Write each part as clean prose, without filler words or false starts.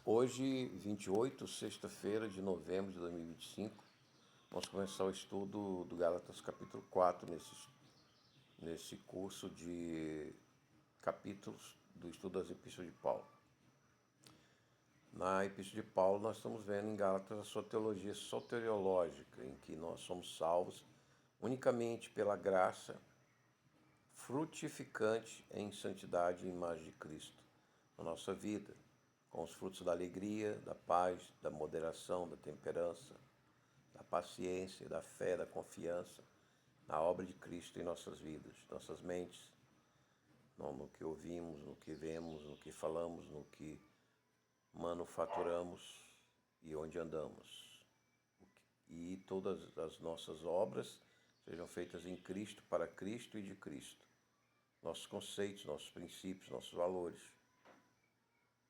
Hoje, 28, sexta-feira de novembro de 2025, vamos começar o estudo do Gálatas capítulo 4, nesse curso de capítulos do estudo das epístolas de Paulo. Na epístola de Paulo, nós estamos vendo em Gálatas a sua teologia soteriológica, em que nós somos salvos unicamente pela graça frutificante em santidade e imagem de Cristo na nossa vida, com os frutos da alegria, da paz, da moderação, da temperança, da paciência, da fé, da confiança na obra de Cristo em nossas vidas, nossas mentes, no que ouvimos, no que vemos, no que falamos, no que manufaturamos e onde andamos. E todas as nossas obras sejam feitas em Cristo, para Cristo e de Cristo. Nossos conceitos, nossos princípios, nossos valores.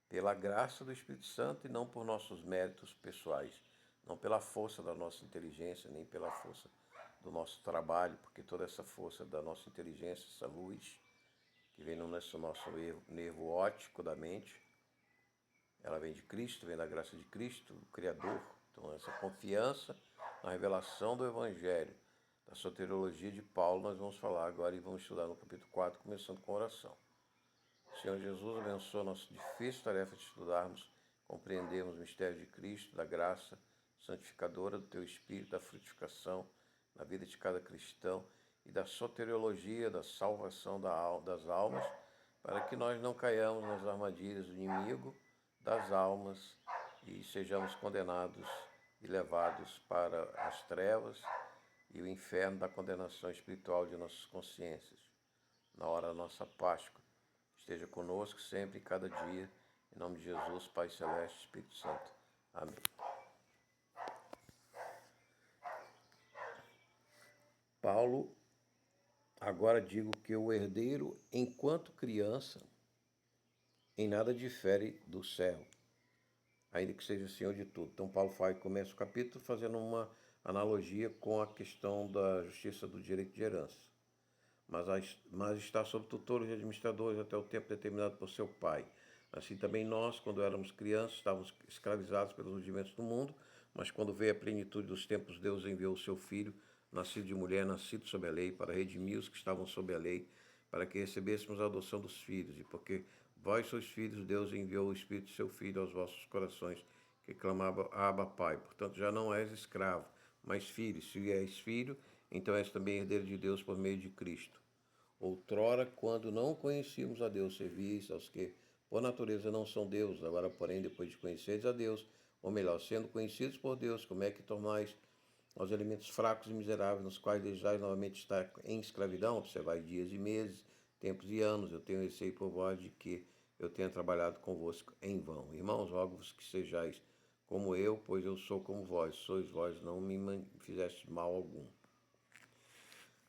Pela graça do Espírito Santo e não por nossos méritos pessoais, não pela força da nossa inteligência, nem pela força do nosso trabalho, porque toda essa força da nossa inteligência, essa luz que vem no nosso nervo óptico da mente, ela vem de Cristo, vem da graça de Cristo, o Criador. Então essa confiança na revelação do Evangelho, da soteriologia de Paulo, nós vamos falar agora e vamos estudar no capítulo 4, começando com oração. Senhor Jesus, abençoa a nossa difícil tarefa de estudarmos, compreendermos o mistério de Cristo, da graça santificadora do Teu Espírito, da frutificação na vida de cada cristão e da soteriologia, da salvação das almas, para que nós não caiamos nas armadilhas do inimigo das almas e sejamos condenados e levados para as trevas e o inferno da condenação espiritual de nossas consciências, na hora da nossa Páscoa. Esteja conosco sempre e cada dia, em nome de Jesus, Pai Celeste, Espírito Santo. Amém. Paulo, agora digo que o herdeiro, enquanto criança, em nada difere do céu, ainda que seja Senhor de tudo. Então Paulo começa o capítulo fazendo uma analogia com a questão da justiça do direito de herança. Mas está sob tutores e administradores até o tempo determinado por seu pai. Assim também nós, quando éramos crianças, estávamos escravizados pelos rudimentos do mundo, mas quando veio a plenitude dos tempos, Deus enviou o seu Filho, nascido de mulher, nascido sob a lei, para redimir os que estavam sob a lei, para que recebêssemos a adoção dos filhos. E porque vós sois filhos, Deus enviou o Espírito de seu Filho aos vossos corações, que clamava, Abba, Pai. Portanto, já não és escravo, mas filho. Se és filho, então és também herdeiro de Deus por meio de Cristo. Outrora, quando não conhecíamos a Deus, servíeis aos que por natureza não são Deus. Agora, porém, depois de conheceres a Deus, ou melhor, sendo conhecidos por Deus, como é que tornais aos elementos fracos e miseráveis, nos quais desejais novamente estar em escravidão? Observai dias e meses, tempos e anos. Eu tenho receio por vós de que eu tenha trabalhado convosco em vão. Irmãos, rogo-vos que sejais como eu, pois eu sou como vós. Sois vós, não me fizestes mal algum.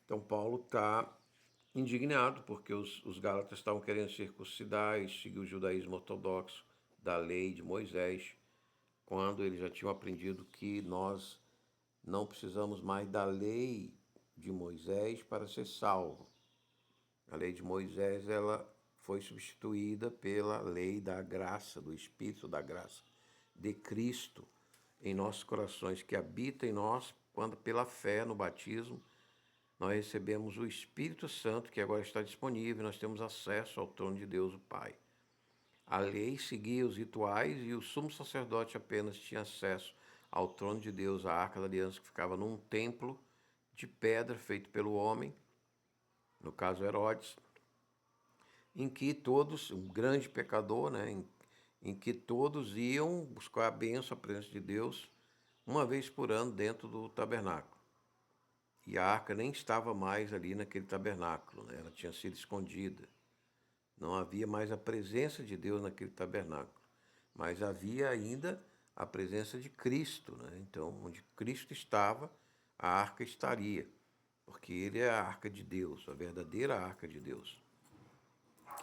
Então, Paulo está indignado porque os gálatas estavam querendo circuncidar e seguir o judaísmo ortodoxo da lei de Moisés, quando eles já tinham aprendido que nós não precisamos mais da lei de Moisés para ser salvo. A lei de Moisés, ela foi substituída pela lei da graça, do Espírito da graça, de Cristo em nossos corações, que habita em nós quando pela fé no batismo nós recebemos o Espírito Santo, que agora está disponível, nós temos acesso ao trono de Deus, o Pai. A lei seguia os rituais e o sumo sacerdote apenas tinha acesso ao trono de Deus, a Arca da Aliança, que ficava num templo de pedra feito pelo homem, no caso Herodes, em que todos, um grande pecador, em que todos iam buscar a bênção, a presença de Deus, uma vez por ano dentro do tabernáculo. E a arca nem estava mais ali naquele tabernáculo, ela tinha sido escondida. Não havia mais a presença de Deus naquele tabernáculo, mas havia ainda a presença de Cristo. Então, onde Cristo estava, a arca estaria, porque ele é a arca de Deus, a verdadeira arca de Deus,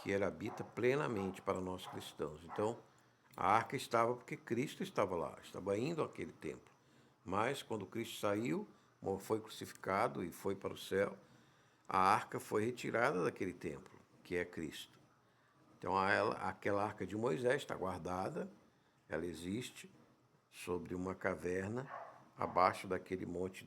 que ela habita plenamente para nós cristãos. Então, a arca estava porque Cristo estava lá, estava indo àquele templo. Mas quando Cristo saiu, foi crucificado e foi para o céu, a arca foi retirada daquele templo, que é Cristo. Então aquela arca de Moisés está guardada, Ela existe sobre uma caverna abaixo daquele monte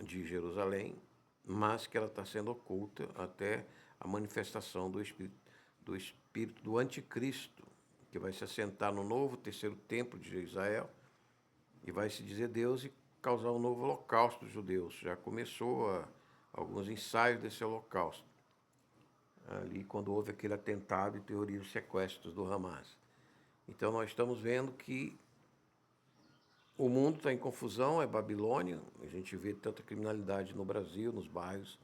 de Jerusalém, mas que ela está sendo oculta até a manifestação do Espírito do Anticristo, que vai se assentar no novo terceiro templo de Israel e vai se dizer Deus e causar um novo holocausto dos judeus. Já começou alguns ensaios desse holocausto, ali quando houve aquele atentado e teoria dos sequestros do Hamas. Então nós estamos vendo que o mundo está em confusão, é Babilônia. A gente vê tanta criminalidade no Brasil, nos bairros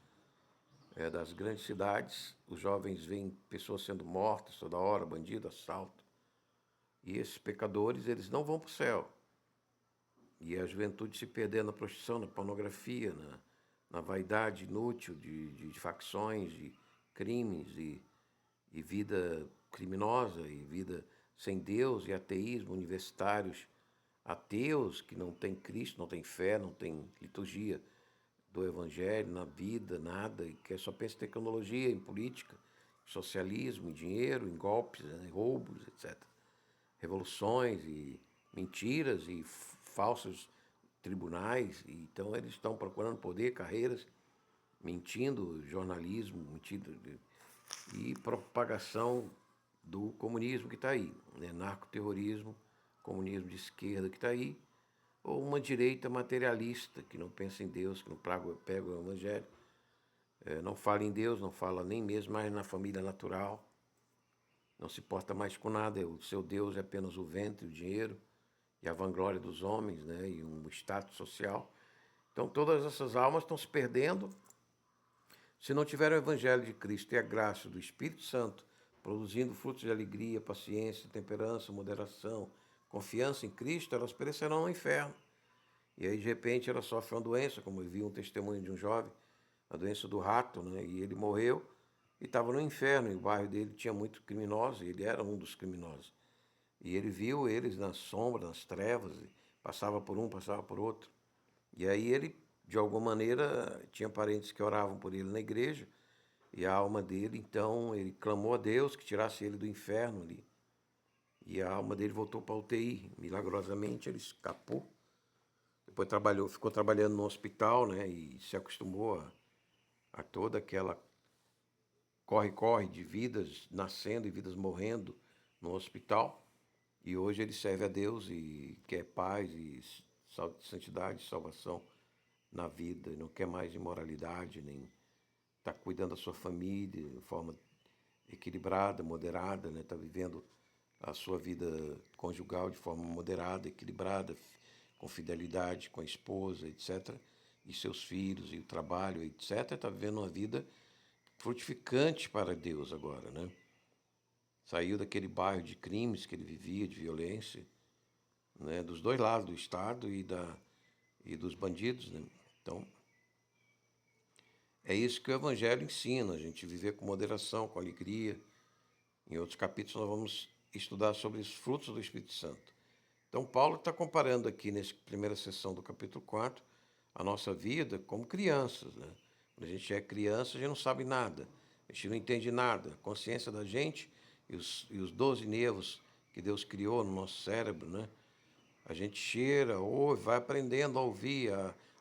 das grandes cidades. Os jovens veem pessoas sendo mortas toda hora, bandido, assalto. E esses pecadores, eles não vão para o céu. E a juventude se perdendo na prostituição, na pornografia, na vaidade inútil de facções, de crimes e vida criminosa, e vida sem Deus, e ateísmo, universitários ateus que não têm Cristo, não têm fé, não têm liturgia do Evangelho na vida, nada, e que só pensa em tecnologia, em política, em socialismo, em dinheiro, em golpes, em roubos, etc. Revoluções e mentiras e falsos tribunais. Então eles estão procurando poder, carreiras, mentindo, jornalismo, mentindo, e propagação do comunismo que está aí, né? Narcoterrorismo, comunismo de esquerda que está aí, ou uma direita materialista que não pensa em Deus, que não pega o Evangelho, não fala em Deus, não fala nem mesmo mais na família natural, não se porta mais com nada, o seu Deus é apenas o ventre, o dinheiro e a vanglória dos homens, né? E um status social. Então todas essas almas estão se perdendo se não tiver o Evangelho de Cristo e a graça do Espírito Santo, produzindo frutos de alegria, paciência, temperança, moderação, confiança em Cristo, elas perecerão no inferno. E aí, de repente, ela sofre uma doença, como eu vi um testemunho de um jovem, a doença do rato, né? E ele morreu e estava no inferno, e o bairro dele tinha muito criminosos, e ele era um dos criminosos. E ele viu eles na sombra, nas trevas, e passava por um, passava por outro. E aí ele, de alguma maneira, tinha parentes que oravam por ele na igreja, e a alma dele, então, ele clamou a Deus que tirasse ele do inferno ali. E a alma dele voltou para a UTI. Milagrosamente, ele escapou. Depois ficou trabalhando no hospital, né? E se acostumou a toda aquela corre-corre de vidas nascendo e vidas morrendo no hospital. E hoje ele serve a Deus e quer paz e santidade, salvação na vida. Não quer mais imoralidade, nem está cuidando da sua família de forma equilibrada, moderada, né? Está vivendo a sua vida conjugal de forma moderada, equilibrada, com fidelidade com a esposa, etc., e seus filhos, e o trabalho, etc., está vivendo uma vida frutificante para Deus agora, né? Saiu daquele bairro de crimes que ele vivia, de violência, né? Dos dois lados, do Estado e dos bandidos, né? Então, é isso que o Evangelho ensina, a gente viver com moderação, com alegria. Em outros capítulos nós vamos estudar sobre os frutos do Espírito Santo. Então, Paulo está comparando aqui, nessa primeira sessão do capítulo 4, a nossa vida como crianças, né? Quando a gente é criança, a gente não sabe nada, a gente não entende nada. A consciência da gente e os 12 nervos que Deus criou no nosso cérebro, né? A gente cheira, ouve, vai aprendendo a ouvir,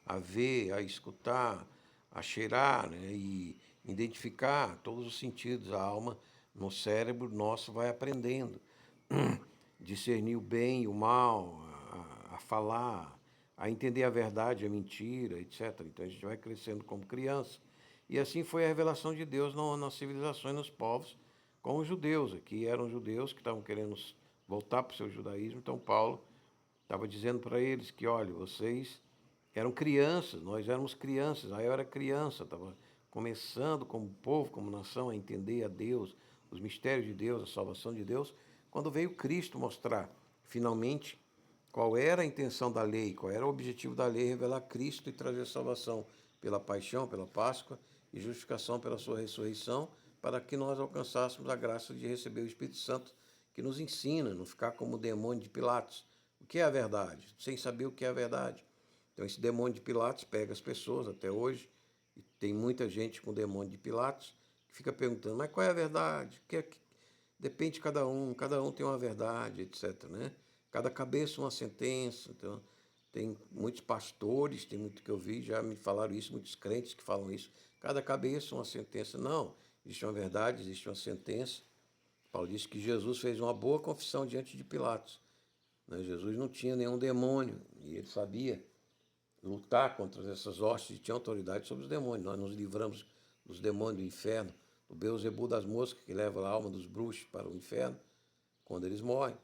a ver, a escutar, a cheirar, né? E identificar todos os sentidos. A alma no cérebro nosso vai aprendendo. Discernir o bem e o mal, a falar, a entender a verdade, a mentira, etc. Então a gente vai crescendo como criança. E assim foi a revelação de Deus nas civilizações, nos povos, com os judeus. Aqui eram judeus que estavam querendo voltar para o seu judaísmo. Então Paulo estava dizendo para eles que, olha, vocês eram crianças, nós éramos crianças, aí eu era criança, estava começando como povo, como nação, a entender a Deus, os mistérios de Deus, a salvação de Deus, quando veio Cristo mostrar, finalmente, qual era a intenção da lei, qual era o objetivo da lei, revelar Cristo e trazer salvação pela paixão, pela Páscoa e justificação pela sua ressurreição, para que nós alcançássemos a graça de receber o Espírito Santo, que nos ensina, não ficar como o demônio de Pilatos. O que é a verdade? Sem saber o que é a verdade. Então esse demônio de Pilatos pega as pessoas até hoje, e tem muita gente com o demônio de Pilatos, que fica perguntando, mas qual é a verdade? Depende de cada um tem uma verdade, etc, né? Cada cabeça uma sentença. Então, tem muitos pastores, tem muito que eu vi, já me falaram isso, muitos crentes que falam isso. Cada cabeça uma sentença. Não, existe uma verdade, existe uma sentença. Paulo disse que Jesus fez uma boa confissão diante de Pilatos, né? Jesus não tinha nenhum demônio e ele sabia lutar contra essas hostes e tinha autoridade sobre os demônios. Nós nos livramos dos demônios do inferno, do Beelzebul das moscas, que leva a alma dos bruxos para o inferno quando eles morrem.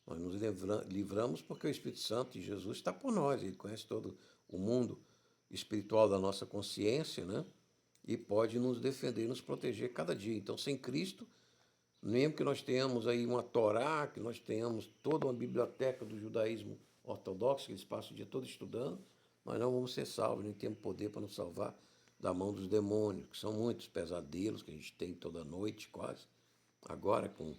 Nós nos livramos porque o Espírito Santo e Jesus está por nós. Ele conhece todo o mundo espiritual da nossa consciência, né? E pode nos defender, nos proteger cada dia. Então, sem Cristo, mesmo que nós tenhamos aí uma Torá, que nós tenhamos toda uma biblioteca do judaísmo ortodoxo, que eles passam o dia todo estudando, nós não vamos ser salvos, nem temos poder para nos salvar da mão dos demônios, que são muitos pesadelos que a gente tem toda noite, quase. Agora, com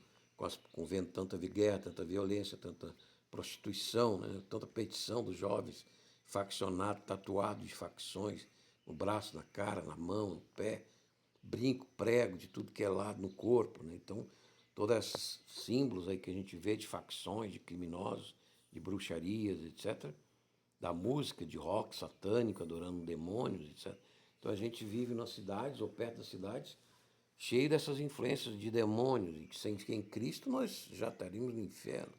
vendo tanta guerra, tanta violência, tanta prostituição, né? Tanta petição dos jovens, faccionados, tatuados de facções, no braço, na cara, na mão, no pé, brinco, prego, de tudo que é lado no corpo, né? Então, todos esses símbolos aí que a gente vê de facções, de criminosos, de bruxarias, etc., da música de rock satânico, adorando demônios, etc. Então, a gente vive nas cidades ou perto das cidades cheio dessas influências de demônios, e que sem Cristo nós já estaríamos no inferno.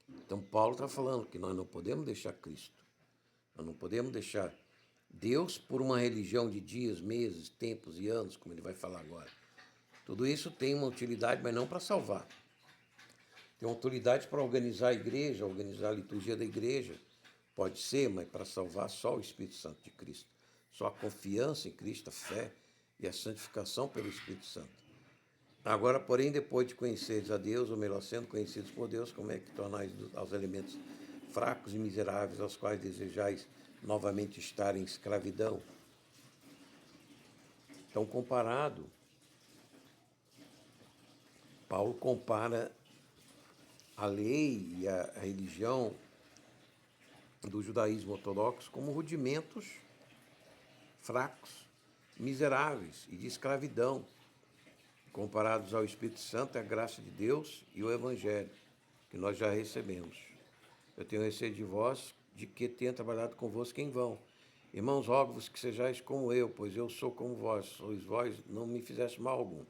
Então Paulo está falando que nós não podemos deixar Cristo, nós não podemos deixar Deus por uma religião de dias, meses, tempos e anos, como ele vai falar agora. Tudo isso tem uma utilidade, mas não para salvar. Tem uma utilidade para organizar a igreja, organizar a liturgia da igreja, pode ser, mas para salvar só o Espírito Santo de Cristo. Só a confiança em Cristo, a fé e a santificação pelo Espírito Santo. Agora, porém, depois de conheceres a Deus, ou melhor, sendo conhecidos por Deus, como é que tornais aos elementos fracos e miseráveis, aos quais desejais novamente estar em escravidão? Então, comparado, Paulo compara a lei e a religião do judaísmo ortodoxo como rudimentos fracos, miseráveis e de escravidão, comparados ao Espírito Santo, a graça de Deus e o Evangelho, que nós já recebemos. Eu tenho receio de vós, de que tenha trabalhado convosco em vão. Irmãos, rogo-vos que sejais como eu, pois eu sou como vós, sois vós, não me fizeste mal algum.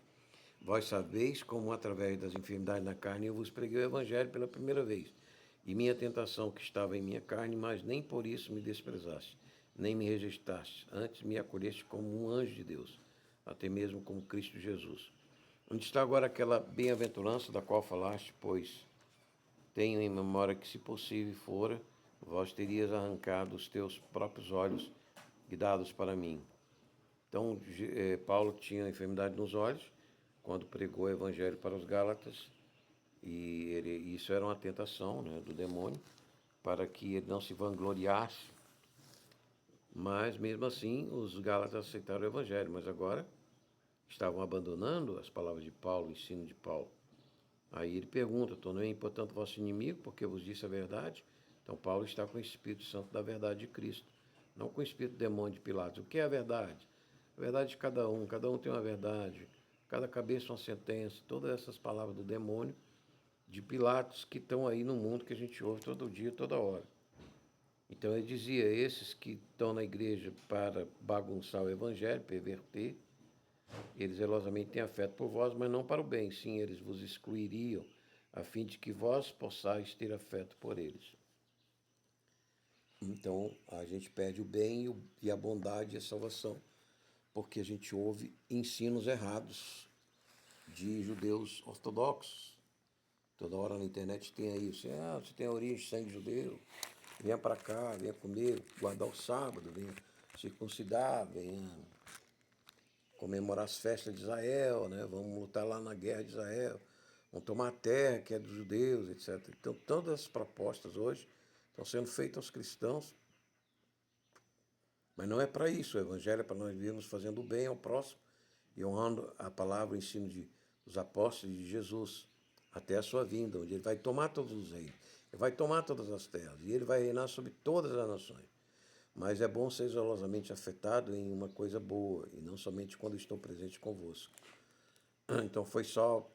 Vós sabeis como, através das enfermidades na carne, eu vos preguei o Evangelho pela primeira vez. E minha tentação que estava em minha carne, mas nem por isso me desprezaste, nem me rejeitaste, antes me acolheste como um anjo de Deus, até mesmo como Cristo Jesus. Onde está agora aquela bem-aventurança da qual falaste, pois tenho em memória que, se possível fora, vós terias arrancado os teus próprios olhos e dados para mim. Então, Paulo tinha enfermidade nos olhos, quando pregou o evangelho para os Gálatas, e isso era uma tentação, né, do demônio, para que ele não se vangloriasse. Mas, mesmo assim, os Gálatas aceitaram o evangelho, mas agora estavam abandonando as palavras de Paulo, o ensino de Paulo. Aí ele pergunta, tornei, portanto, vosso inimigo, porque vos disse a verdade. Então Paulo está com o Espírito Santo da verdade de Cristo, não com o Espírito do demônio de Pilatos. O que é a verdade? A verdade de cada um tem uma verdade, cada cabeça uma sentença, todas essas palavras do demônio de Pilatos que estão aí no mundo que a gente ouve todo dia, toda hora. Então ele dizia, esses que estão na igreja para bagunçar o evangelho, perverter, eles zelosamente têm afeto por vós, mas não para o bem, sim, eles vos excluiriam, a fim de que vós possais ter afeto por eles. Então, a gente perde o bem e a bondade e a salvação, porque a gente ouve ensinos errados de judeus ortodoxos. Toda hora na internet tem aí, você tem a origem de sangue judeu, venha para cá, venha comer, guardar o sábado, venha circuncidar, venha comemorar as festas de Israel, né? Vamos lutar lá na guerra de Israel, vamos tomar a terra que é dos judeus, etc. Então, todas as propostas hoje estão sendo feitas aos cristãos, mas não é para isso. O evangelho é para nós virmos fazendo o bem ao próximo e honrando a palavra, o ensino dos apóstolos de Jesus, até a sua vinda, onde ele vai tomar todos os reinos, ele vai tomar todas as terras, e ele vai reinar sobre todas as nações. Mas é bom ser zelosamente afetado em uma coisa boa, e não somente quando estou presente convosco. Então foi só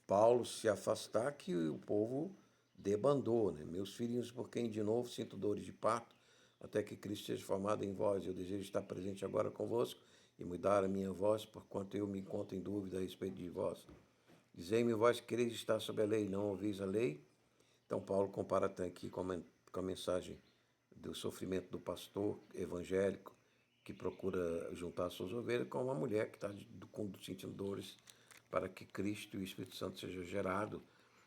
Paulo se afastar, que o povo debandou, né? Meus filhinhos, por quem de novo sinto dores de parto, até que Cristo seja formado em vós. Eu desejo estar presente agora convosco e mudar a minha voz, porquanto eu me encontro em dúvida a respeito de vós. Dizei-me vós que quereis estar sob a lei, não ouvis a lei? Então Paulo compara até aqui com a mensagem do sofrimento do pastor evangélico que procura juntar suas ovelhas com uma mulher que está sentindo dores para que Cristo e o Espírito Santo seja gerado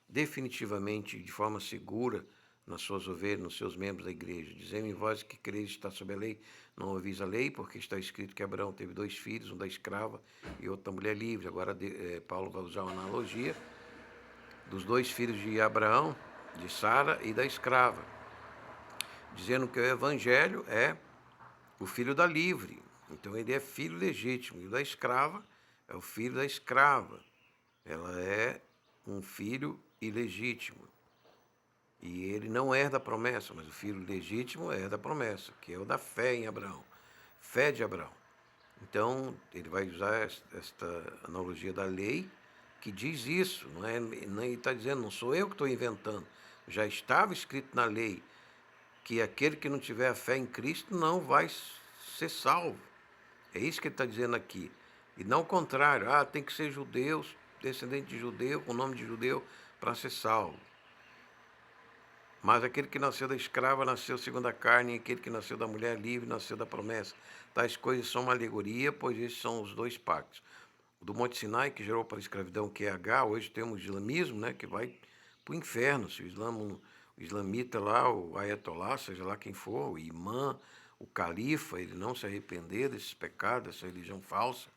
definitivamente, de forma segura, nas suas ovelhas, nos seus membros da igreja. Dizendo em vós que quereis estar sob a lei, não ouvis a lei, porque está escrito que Abraão teve 2 filhos, um da escrava e outro da mulher livre. Agora Paulo vai usar uma analogia dos 2 filhos de Abraão, de Sara e da escrava, dizendo que o evangelho é o filho da livre. Então ele é filho legítimo. E o da escrava é o filho da escrava. Ela é um filho ilegítimo. E ele não herda a promessa, mas o filho legítimo herda a promessa, que é o da fé em Abraão. Fé de Abraão. Então, ele vai usar esta analogia da lei, que diz isso. Não é, ele está dizendo, não sou eu que estou inventando. Já estava escrito na lei que aquele que não tiver a fé em Cristo não vai ser salvo. É isso que ele está dizendo aqui. E não o contrário. Tem que ser judeus, descendente de judeu, com nome de judeu, para ser salvo. Mas aquele que nasceu da escrava nasceu segundo a carne, e aquele que nasceu da mulher livre nasceu da promessa. Tais coisas são uma alegoria, pois esses são os 2 pactos. O do Monte Sinai, que gerou para a escravidão, que é H, hoje temos o islamismo, né, que vai para o inferno. Se o islamita lá, o ayatolá, seja lá quem for, o imã, o califa, ele não se arrepender desses pecados, dessa religião falsa,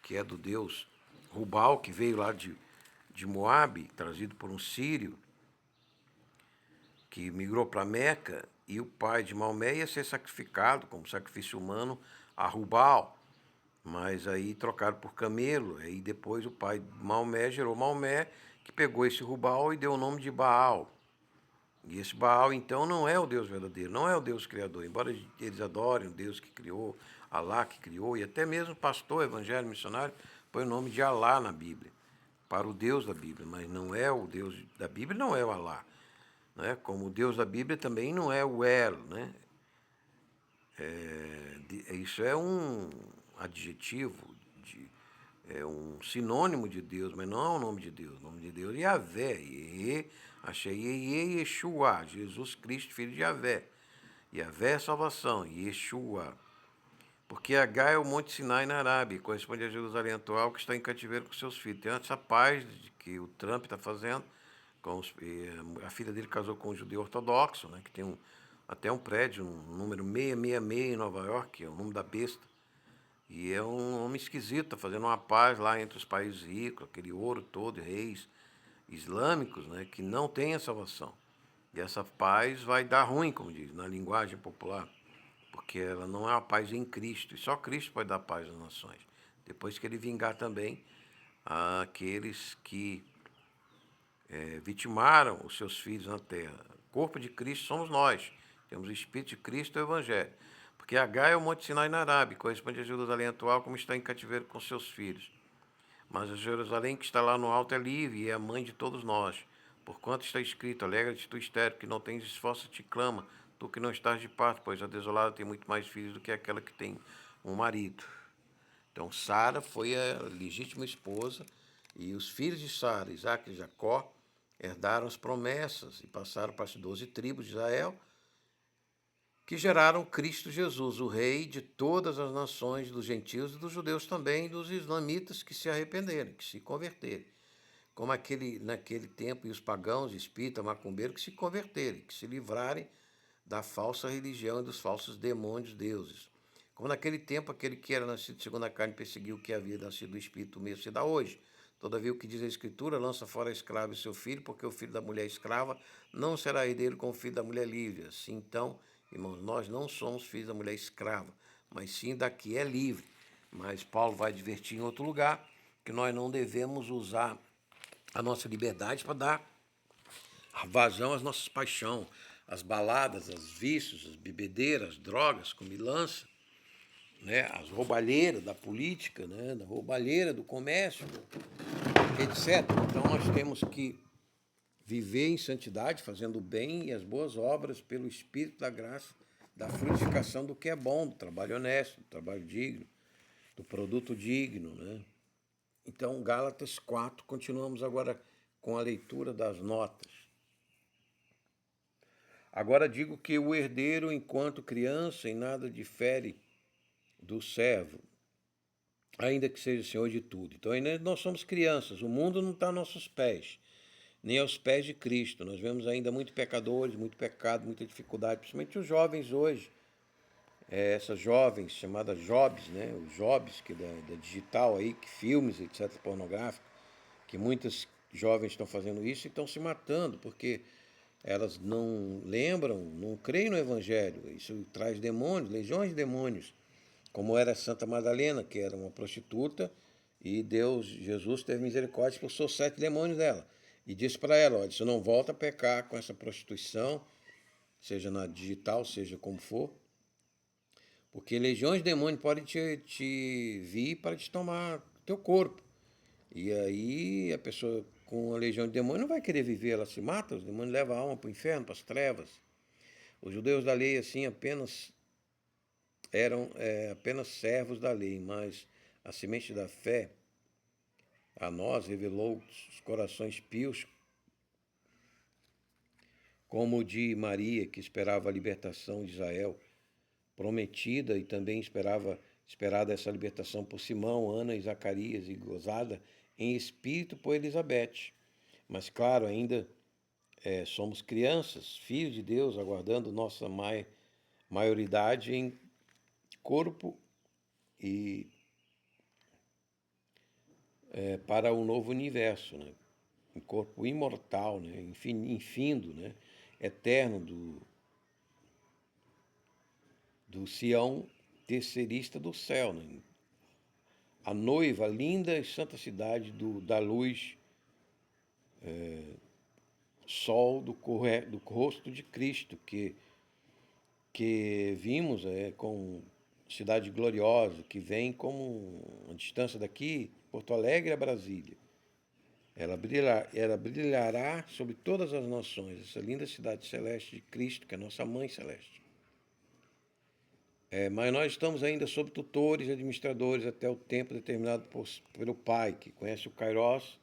que é do deus Rubal, que veio lá de Moabe, trazido por um sírio, que migrou para Meca, e o pai de Maomé ia ser sacrificado como sacrifício humano a Rubal, mas aí trocaram por camelo. Aí depois o pai de Maomé gerou Maomé, que pegou esse Rubal e deu o nome de Baal. E esse Baal, então, não é o Deus verdadeiro, não é o Deus criador, embora eles adorem o Deus que criou, Alá que criou, e até mesmo o pastor evangélico missionário põe o nome de Alá na Bíblia, para o Deus da Bíblia, mas não é o Deus da Bíblia, não é o Alá. Né? Como o Deus da Bíblia também não é o El, né? Isso é um adjetivo, é um sinônimo de Deus, mas não é o nome de Deus. O nome de Deus é Yahvé, Yeshua, Jesus Cristo, filho de Yahvé. Yahvé é salvação, Yeshua. Porque H é o Monte Sinai na Arábia, corresponde a Jerusalém atual, que está em cativeiro com seus filhos. Tem essa paz que o Trump está fazendo. A filha dele casou com um judeu ortodoxo, né, que tem até um prédio, um número 666 em Nova York, que é o número da besta. E é um homem esquisito, está fazendo uma paz lá entre os países ricos, aquele ouro todo, reis islâmicos, né, que não têm a salvação. E essa paz vai dar ruim, como diz, na linguagem popular, porque ela não é uma paz em Cristo, e só Cristo pode dar paz às nações. Depois que ele vingar também aqueles que vitimaram os seus filhos na terra. O corpo de Cristo somos nós. Temos o Espírito de Cristo e o Evangelho. Porque H é o Monte Sinai na Arábia, corresponde a Jerusalém atual, como está em cativeiro com seus filhos. Mas a Jerusalém que está lá no alto é livre e é a mãe de todos nós. Porquanto está escrito, alegra-te tu estéril, que não tens esforço, te clama, tu que não estás de parto, pois a desolada tem muito mais filhos do que aquela que tem um marido. Então Sara foi a legítima esposa, e os filhos de Sara, Isaac e Jacó, herdaram as promessas e passaram para as 12 tribos de Israel, que geraram Cristo Jesus, o rei de todas as nações, dos gentios e dos judeus também, e dos islamitas que se arrependerem, que se converterem. Como naquele tempo, e os pagãos, espíritas, macumbeiros, que se converterem, que se livrarem da falsa religião e dos falsos demônios deuses. Como naquele tempo, aquele que era nascido segundo a carne perseguiu o que havia nascido do Espírito, o mesmo se dá hoje. Todavia, o que diz a Escritura, lança fora a escrava e seu filho, porque o filho da mulher escrava não será herdeiro com o filho da mulher livre. Assim, então, irmãos, nós não somos filhos da mulher escrava, mas sim da que é livre. Mas Paulo vai advertir em outro lugar que nós não devemos usar a nossa liberdade para dar vazão às nossas paixões, as baladas, os vícios, as bebedeiras, as drogas, comilança, né, as roubalheiras da política, né, da roubalheira do comércio. etc. Então nós temos que viver em santidade, fazendo o bem e as boas obras pelo Espírito da graça, da frutificação do que é bom, do trabalho honesto, do trabalho digno, do produto digno, né? Então, Gálatas 4, continuamos agora com a leitura das notas. Agora digo que o herdeiro, enquanto criança, em nada difere do servo, ainda que seja senhor de tudo. Então, ainda nós somos crianças, o mundo não está aos nossos pés, nem aos pés de Cristo. Nós vemos ainda muito pecadores, muito pecado, muita dificuldade, principalmente os jovens hoje. Essas jovens chamadas jobs, né? Os jobs que da digital aí, que filmes, etc., pornográficos, que muitas jovens estão fazendo isso e estão se matando, porque elas não lembram, não creem no Evangelho. Isso traz demônios, legiões de demônios, como era Santa Madalena, que era uma prostituta, e Deus, Jesus, teve misericórdia e expulsou 7 demônios dela. E disse para ela, olha, você não volta a pecar com essa prostituição, seja na digital, seja como for, porque legiões de demônios podem te vir para te tomar teu corpo. E aí a pessoa com a legião de demônios não vai querer viver, ela se mata, os demônios levam a alma para o inferno, para as trevas. Os judeus da lei, assim, apenas eram apenas servos da lei, mas a semente da fé a nós revelou os corações pios, como o de Maria, que esperava a libertação de Israel, prometida e também esperada essa libertação por Simão, Ana e Zacarias, e gozada em espírito por Elizabeth. Mas, claro, ainda somos crianças, filhos de Deus, aguardando nossa maioridade em corpo e para o novo universo, né? Em corpo imortal, né? Infindo, né? Eterno do Sião terceirista do céu, né? A noiva, linda e santa cidade da luz, sol do rosto de Cristo, que vimos com cidade gloriosa, que vem como uma distância daqui, Porto Alegre a Brasília. Ela brilhará sobre todas as nações, essa linda cidade celeste de Cristo, que é a nossa mãe celeste. Mas nós estamos ainda sob tutores e administradores até o tempo determinado pelo Pai, que conhece o Kairos,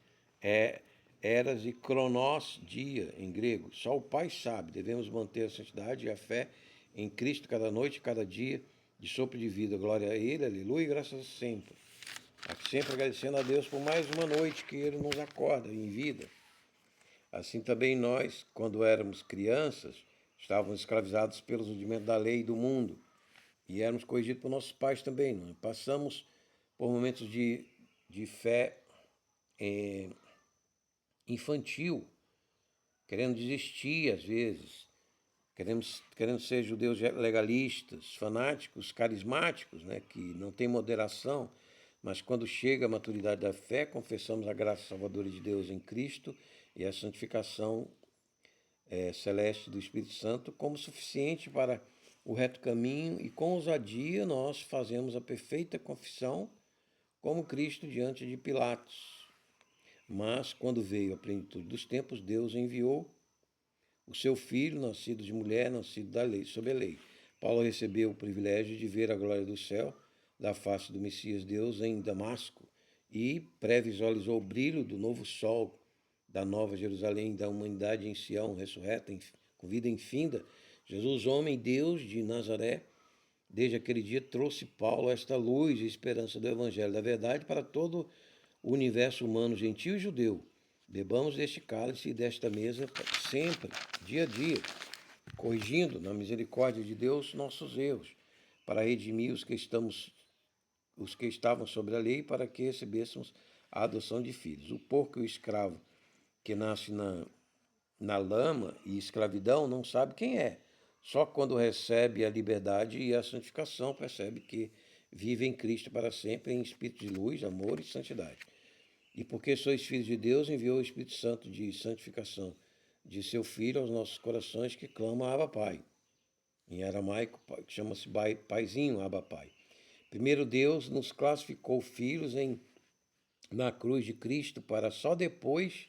eras e Cronos, dia, em grego. Só o Pai sabe. Devemos manter a santidade e a fé em Cristo cada noite e cada dia, de sopro de vida. Glória a Ele, aleluia, e graças sempre. Sempre agradecendo a Deus por mais uma noite que Ele nos acorda em vida. Assim também nós, quando éramos crianças, estávamos escravizados pelos rudimentos da lei e do mundo. E éramos corrigidos por nossos pais também. Não é? Passamos por momentos de fé infantil, querendo desistir às vezes, querendo ser judeus legalistas, fanáticos, carismáticos, né, que não tem moderação, mas quando chega a maturidade da fé, confessamos a graça salvadora de Deus em Cristo e a santificação celeste do Espírito Santo como suficiente para o reto caminho, e com ousadia nós fazemos a perfeita confissão como Cristo diante de Pilatos. Mas quando veio a plenitude dos tempos, Deus enviou o seu filho, nascido de mulher, nascido da lei, sob a lei. Paulo recebeu o privilégio de ver a glória do céu, da face do Messias Deus em Damasco, e pré-visualizou o brilho do novo sol, da nova Jerusalém, da humanidade em Sião, ressurreta, com vida infinda. Jesus, homem, Deus de Nazaré, desde aquele dia trouxe Paulo esta luz e esperança do Evangelho da verdade para todo o universo humano, gentil e judeu. Bebamos deste cálice e desta mesa sempre, dia a dia, corrigindo na misericórdia de Deus nossos erros, para redimir os que estavam sobre a lei, para que recebêssemos a adoção de filhos. O porco e o escravo que nasce na lama e escravidão não sabe quem é. Só quando recebe a liberdade e a santificação percebe que vive em Cristo para sempre em espírito de luz, amor e santidade. E porque sois filhos de Deus, enviou o Espírito Santo de santificação de seu Filho aos nossos corações, que clamam Abba Pai. Em aramaico, chama-se Paizinho, Abba Pai. Primeiro, Deus nos classificou filhos em na cruz de Cristo para só depois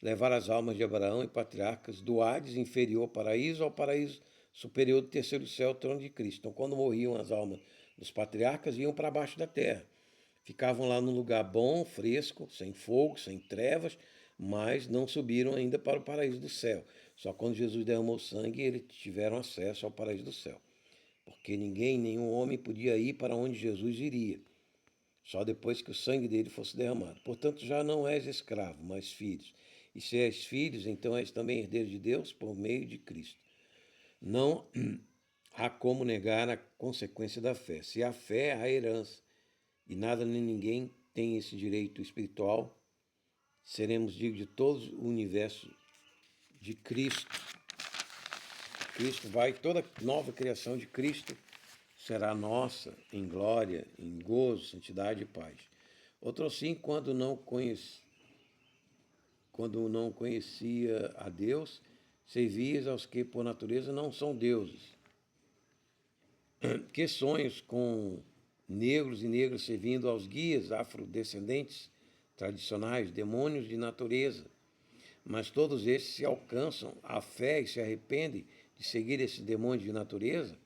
levar as almas de Abraão e patriarcas do Hades inferior paraíso ao paraíso superior do terceiro céu, o trono de Cristo. Então, quando morriam as almas dos patriarcas, iam para baixo da terra. Ficavam lá num lugar bom, fresco, sem fogo, sem trevas, mas não subiram ainda para o paraíso do céu. Só quando Jesus derramou sangue, eles tiveram acesso ao paraíso do céu. Porque ninguém, nenhum homem podia ir para onde Jesus iria, só depois que o sangue dele fosse derramado. Portanto, já não és escravo, mas filhos. E se és filhos, então és também herdeiro de Deus por meio de Cristo. Não há como negar a consequência da fé. Se há fé, há herança. E nada nem ninguém tem esse direito espiritual. Seremos dignos de todo o universo de Cristo. Cristo vai, toda nova criação de Cristo será nossa em glória, em gozo, santidade e paz. Outro assim, quando não conhecia a Deus, servias aos que por natureza não são deuses. Que sonhos com negros e negras servindo aos guias afrodescendentes tradicionais, demônios de natureza. Mas todos esses se alcançam a fé e se arrependem de seguir esses demônios de natureza,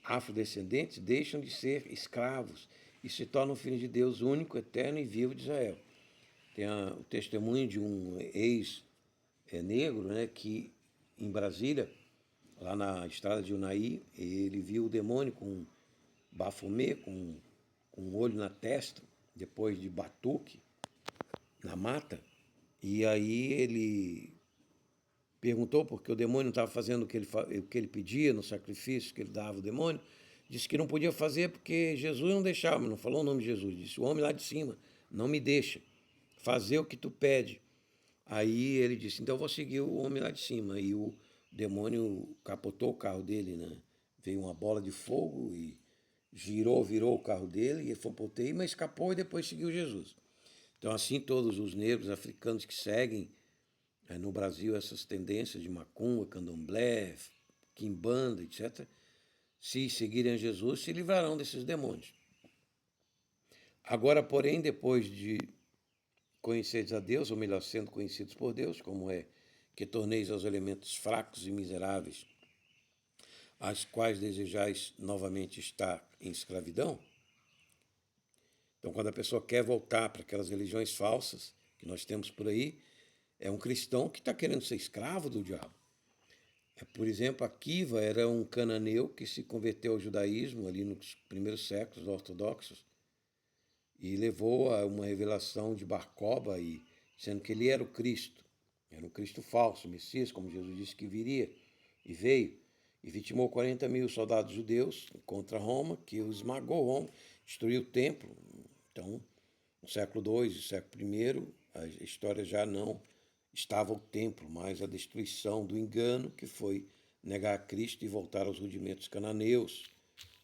afrodescendentes, deixam de ser escravos e se tornam filhos de Deus único, eterno e vivo de Israel. Tem o testemunho de um ex-negro, né, que em Brasília, lá na estrada de Unai, ele viu o demônio com bafomê, com um olho na testa, depois de batuque, na mata, e aí ele perguntou porque o demônio não estava fazendo o que ele pedia no sacrifício que ele dava ao demônio, disse que não podia fazer porque Jesus não deixava, não falou o nome de Jesus, disse o homem lá de cima, não me deixa fazer o que tu pede. Aí ele disse, então eu vou seguir o homem lá de cima. E o demônio capotou o carro dele, né? Veio uma bola de fogo e virou o carro dele, e ele foi pro UTI, mas escapou e depois seguiu Jesus. Então assim todos os negros africanos que seguem no Brasil essas tendências de macumba, candomblé, quimbanda, etc., se seguirem a Jesus, se livrarão desses demônios. Agora, porém, depois de conheceres a Deus, ou melhor, sendo conhecidos por Deus, como é que torneis aos elementos fracos e miseráveis, às quais desejais novamente estar em escravidão. Então, quando a pessoa quer voltar para aquelas religiões falsas que nós temos por aí, é um cristão que está querendo ser escravo do diabo. Por exemplo, Akiva era um cananeu que se converteu ao judaísmo ali nos primeiros séculos ortodoxos e levou a uma revelação de Bar Kokhba, dizendo que ele era o Cristo falso, o Messias, como Jesus disse que viria, e veio, e vitimou 40 mil soldados judeus contra Roma, que o esmagou Roma, destruiu o templo. Então, no século II e século I, a história já não estava o templo, mas a destruição do engano, que foi negar a Cristo e voltar aos rudimentos cananeus,